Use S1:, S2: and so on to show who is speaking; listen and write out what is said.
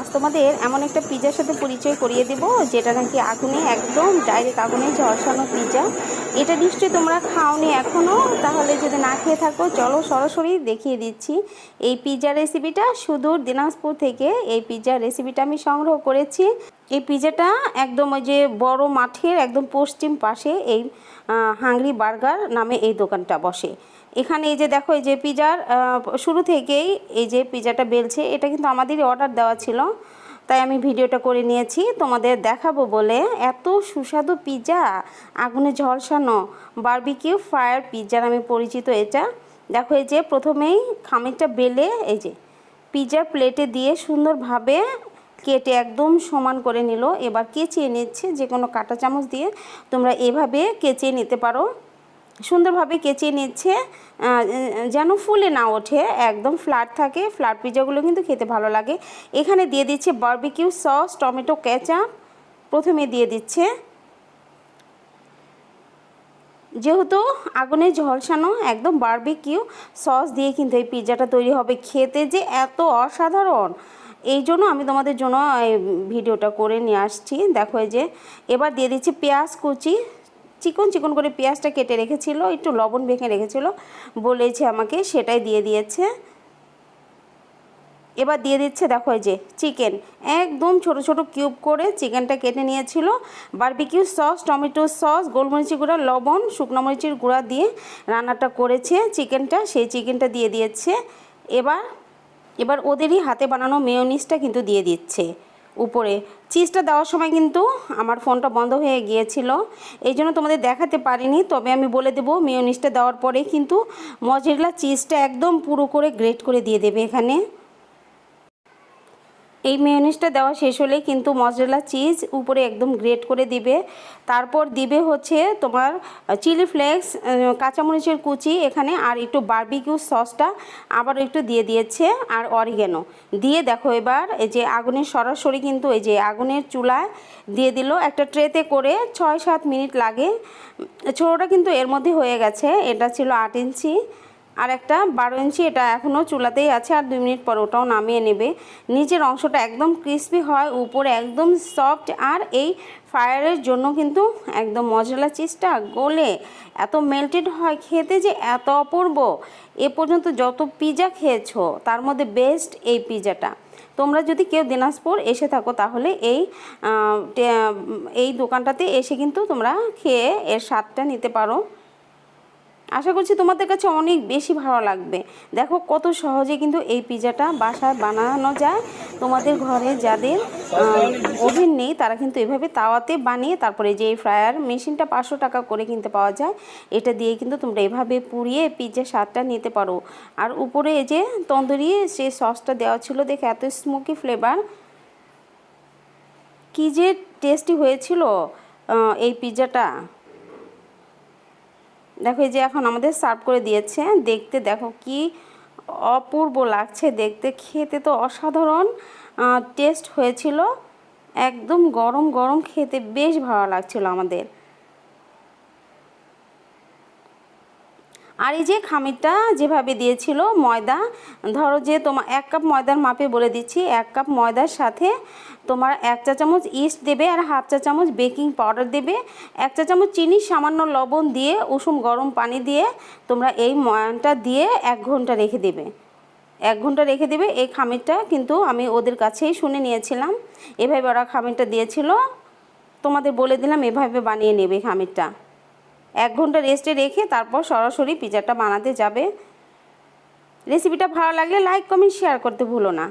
S1: আজ তোমাদের এমন একটা পিৎজার সাথে পরিচয় করিয়ে দেব যেটা নাকি আগুনে একদম ডাইরেক্ট আগুনে ঝলসানো পিৎজা। এটা নিশ্চয়ই তোমরা খাওনি এখনও, তাহলে যদি না খেয়ে থাকো চলো সরাসরি দেখিয়ে দিচ্ছি। এই পিৎজার রেসিপিটা সুদূর দিনাজপুর থেকে এই পিৎজার রেসিপিটা আমি সংগ্রহ করেছি। এই পিৎজাটা একদম ওই যে বড় মাঠের একদম পশ্চিম পাশে এই হাংরি বার্গার নামে এই দোকানটা বসে। এখানে এই যে দেখো এই যে পিৎজার শুরু থেকেই এই যে পিৎজাটা বেলছে, এটা কিন্তু আমাদেরই অর্ডার দেওয়া ছিল, তাই আমি ভিডিওটা করে নিয়েছি তোমাদের দেখাবো বলে। এত সুস্বাদু পিৎজা, আগুনে ঝলসানো বারবিকিউ ফায়ার পিৎজা নামে পরিচিত এটা। দেখো এই যে প্রথমেই খামিরটা বেলে এই যে পিৎজার প্লেটে দিয়ে সুন্দরভাবে কেটে একদম সমান করে নিল। এবার কেচিয়ে নিচ্ছে, যে কোনো কাঁটা চামচ দিয়ে তোমরা এভাবে কেচিয়ে নিতে পারো। সুন্দরভাবে কেচিয়ে নিচ্ছে যেন ফুলে না ওঠে, একদম ফ্ল্যাট থাকে। ফ্ল্যাট পিৎজাগুলো কিন্তু খেতে ভালো লাগে। এখানে দিয়ে দিচ্ছে বারবিকিউ সস, টমেটো কেচাপ প্রথমে দিয়ে দিচ্ছে। যেহেতু আগুনে ঝলসানো একদম বারবিকিউ সস দিয়ে কিন্তু এই পিৎজাটা তৈরি হবে, খেতে যে এত অসাধারণ, এই জন্য আমি তোমাদের জন্য এই ভিডিওটা করে নিয়ে আসছি। দেখো এই যে এবার দিয়ে দিচ্ছি পেঁয়াজ কুচি, চিকন চিকন করে পেঁয়াজটা কেটে রেখেছিল, একটু লবণ মেখে রেখেছিল বলেছে আমাকে, সেটাই দিয়ে দিয়েছে। এবার দিয়ে দিচ্ছে দেখো এই যে চিকেন, একদম ছোট ছোট কিউব করে চিকেনটা কেটে নিয়েছিল। বারবিকিউ সস, টমেটো সস, গোলমরিচের গুঁড়া, লবণ, শুকনো মরিচের গুঁড়া দিয়ে রান্নাটা করেছে চিকেনটা, সেই চিকেনটা দিয়ে দিয়েছে। এবার ওদেরই হাতে বানানো মেয়োনিজটা কিন্তু দিয়ে দিচ্ছে উপরে। চিজটা দেওয়ার সময় কিন্তু আমার ফোনটা বন্ধ হয়ে গিয়েছিল, এই জন্য তোমাদের দেখাতে পারিনি, তবে আমি বলে দেবো মেয়োনিজটা দেওয়ার পরে কিন্তু মজেরেলা চিজটা একদম পুরো করে গ্রেট করে দিয়ে দেবে এখানে। এই মেয়োনিজটা দেওয়া শেষ হলে কিন্তু মজরেলা চিজ উপরে একদম গ্রেট করে দিবে। তারপর দিবে হচ্ছে তোমার চিলি ফ্লেক্স, কাঁচামরিচের কুচি এখানে, আর একটু বারবিকিউ সসটা আবার একটু দিয়ে দিয়েছে, আর অরিগ্যানো দিয়ে দেখো এবার এই যে আগুনের সরাসরি কিন্তু এই যে আগুনের চুলায় দিয়ে দিল একটা ট্রেতে করে। 6-7 মিনিট লাগে। ছোটোটা কিন্তু এর মধ্যে হয়ে গেছে, এটা ছিল 8 ইঞ্চি, আর একটা 12 ইঞ্চি, এটা এখনও চুলাতেই আছে, আর 2 মিনিট পর ওটাও নামিয়ে নেবে। নিচের অংশটা একদম ক্রিস্পি হয়, উপরে একদম সফট, আর এই ফায়ারের জন্য কিন্তু একদম মজরেলা চিজটা গলে এত মেল্টেড হয়, খেতে যে এত অপূর্ব। এ পর্যন্ত যত পিৎজা খেয়েছো তার মধ্যে বেস্ট এই পিৎজাটা। তোমরা যদি কেউ দিনাজপুর এসে থাকো তাহলে এই দোকানটাতে এসে কিন্তু তোমরা খেয়ে এর স্বাদটা নিতে পারো। আশা করছি তোমাদের কাছে অনেক বেশি ভালো লাগবে। দেখো কত সহজে কিন্তু এই পিৎজাটা বাসায় বানানো যায়। তোমাদের ঘরে যাদের ওভেন নেই তারা কিন্তু এভাবে তাওয়াতে বানিয়ে, তারপরে যে এই ফ্রায়ার মেশিনটা 500 টাকা করে কিনতে পাওয়া যায়, এটা দিয়ে কিন্তু তোমরা এভাবে পুড়িয়ে পিৎজার স্বাদটা নিতে পারো। আর উপরে এই যে তন্দুরি সে সসটা দেওয়া ছিল, দেখে এত স্মোকি ফ্লেভার, কী যে টেস্টি হয়েছিল এই পিৎজাটা। দেখো এই যে এখন আমাদের সার্ভ করে দিয়েছে, দেখতে দেখো কি অপূর্ব লাগছে দেখতে, খেতে তো অসাধারণ টেস্ট হয়েছিল, একদম গরম গরম খেতে বেশ ভালো লাগছিল আমাদের। আর এই যে খামিরটা যেভাবে দিয়েছিল ময়দা, ধরো যে তোমার 1 কাপ ময়দার মাপে বলে দিচ্ছি, 1 কাপ ময়দার সাথে তোমার 1 চা চামচ ইস্ট দেবে, আর 1/2 চা চামচ বেকিং পাউডার দেবে, 1 চা চামচ চিনি, সামান্য লবণ দিয়ে উষুম গরম পানি দিয়ে তোমরা এই ময়ানটা দিয়ে 1 ঘন্টা রেখে দেবে। 1 ঘন্টা রেখে দেবে। এই খামিরটা কিন্তু আমি ওদের কাছেই শুনে নিয়েছিলাম, এভাবে ওরা খামিরটা দিয়েছিল, তোমাদের বলে দিলাম এভাবে বানিয়ে নেবে খামিরটা। 1 ঘন্টা রেস্টে রেখে তারপর সরাসরি পিৎজাটা বানাতে যাবে। রেসিপিটা ভালো লাগলে লাইক, কমেন্ট, শেয়ার করতে ভুলো না।